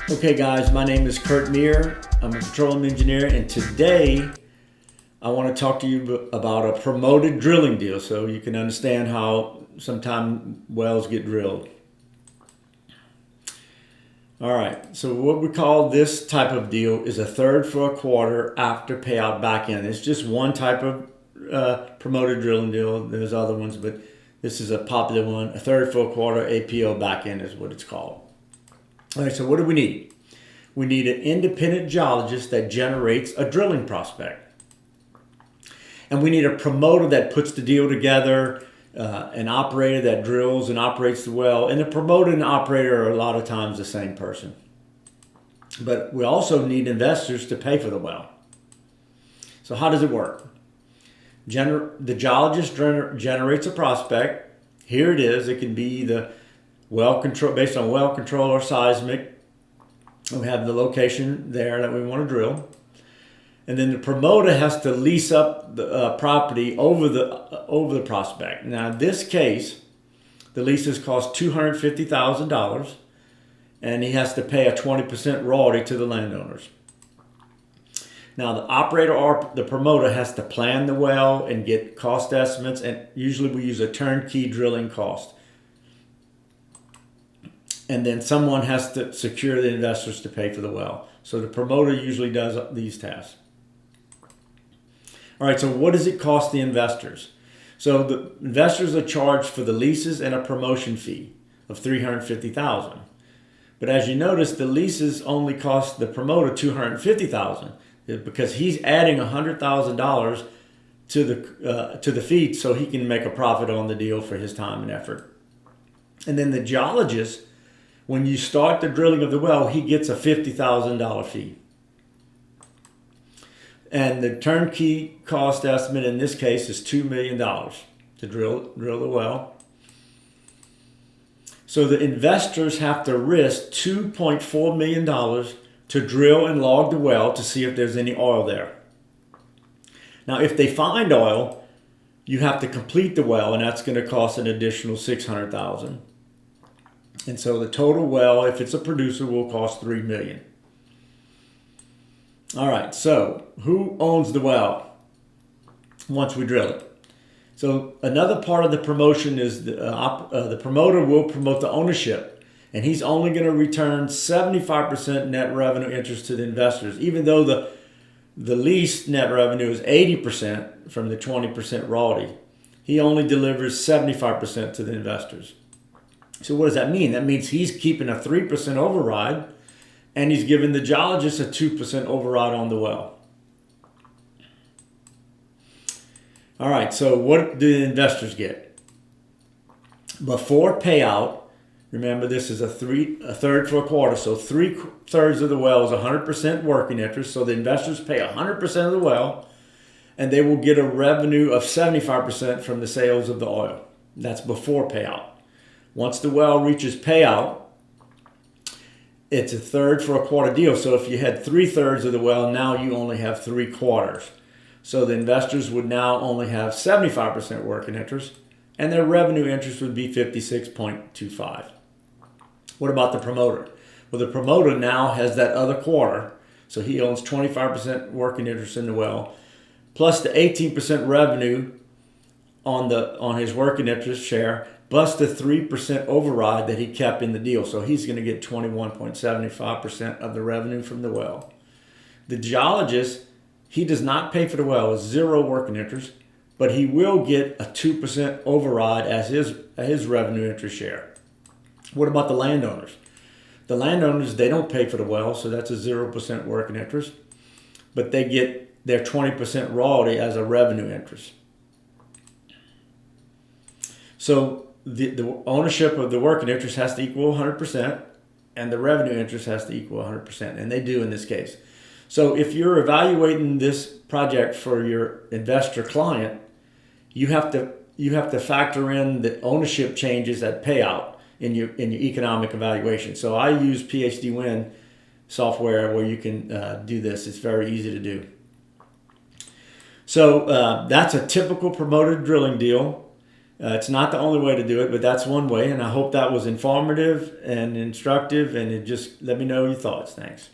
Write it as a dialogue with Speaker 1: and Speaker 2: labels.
Speaker 1: Okay guys, my name is Kurt Meir. I'm a petroleum engineer, and today I want to talk to you about a promoted drilling deal so you can understand how sometimes wells get drilled. All right, so what we call this type of deal is a third for a quarter after payout back in. It's just one type of promoted drilling deal. There's other ones, but this is a popular one. A third for a quarter APO back in is what it's called. All right, so what do we need? We need an independent geologist that generates a drilling prospect. And we need a promoter that puts the deal together, an operator that drills and operates the well. And the promoter and the operator are a lot of times the same person. But we also need investors to pay for the well. So how does it work? The geologist generates a prospect. Here it is. It can be the well control, based on well control or seismic. We have the location there that we want to drill. And then the promoter has to lease up the property over the prospect. Now, in this case, the leases cost $250,000, and he has to pay a 20% royalty to the landowners. Now, the operator or the promoter has to plan the well and get cost estimates, and usually we use a turnkey drilling cost. And then someone has to secure the investors to pay for the well. So the promoter usually does these tasks. All right, so what does it cost the investors? So the investors are charged for the leases and a promotion fee of $350,000. But as you notice, the leases only cost the promoter $250,000 because he's adding $100,000 to the fee so he can make a profit on the deal for his time and effort. And then the geologist, when you start the drilling of the well, he gets a $50,000 fee. And the turnkey cost estimate in this case is $2 million to drill the well. So the investors have to risk $2.4 million to drill and log the well to see if there's any oil there. Now, if they find oil, you have to complete the well, and that's going to cost an additional $600,000. And so the total well, if it's a producer, will cost $3 million. All right, so who owns the well once we drill it? So another part of the promotion is the promoter will promote the ownership, and he's only going to return 75% net revenue interest to the investors, even though the lease net revenue is 80% from the 20% royalty. He only delivers 75% to the investors. So what does that mean? That means he's keeping a 3% override, and he's giving the geologist a 2% override on the well. All right, so what do the investors get? Before payout, remember this is a third for a quarter, so 3/3 of the well is 100% working interest, so the investors pay 100% of the well, and they will get a revenue of 75% from the sales of the oil. That's before payout. Once the well reaches payout, it's a third for a quarter deal. So if you had 3/3 of the well, now you only have 3/4. So the investors would now only have 75% working interest, and their revenue interest would be 56.25. What about the promoter? Well, the promoter now has that other quarter, so he owns 25% working interest in the well, plus the 18% revenue on his working interest share, plus the 3% override that he kept in the deal. So he's going to get 21.75% of the revenue from the well. The geologist, he does not pay for the well, it's zero working interest, but he will get a 2% override as his revenue interest share. What about the landowners? The landowners, they don't pay for the well, so that's a 0% working interest, but they get their 20% royalty as a revenue interest. So the ownership of the working interest has to equal 100%, and the revenue interest has to equal 100%, and they do in this case. So if you're evaluating this project for your investor client, you have to factor in the ownership changes at payout in your economic evaluation. So I use PhD Win software where you can do this. It's very easy to do. So that's a typical promoted drilling deal. It's not the only way to do it, but that's one way. And I hope that was informative and instructive. And it just let me know your thoughts. Thanks.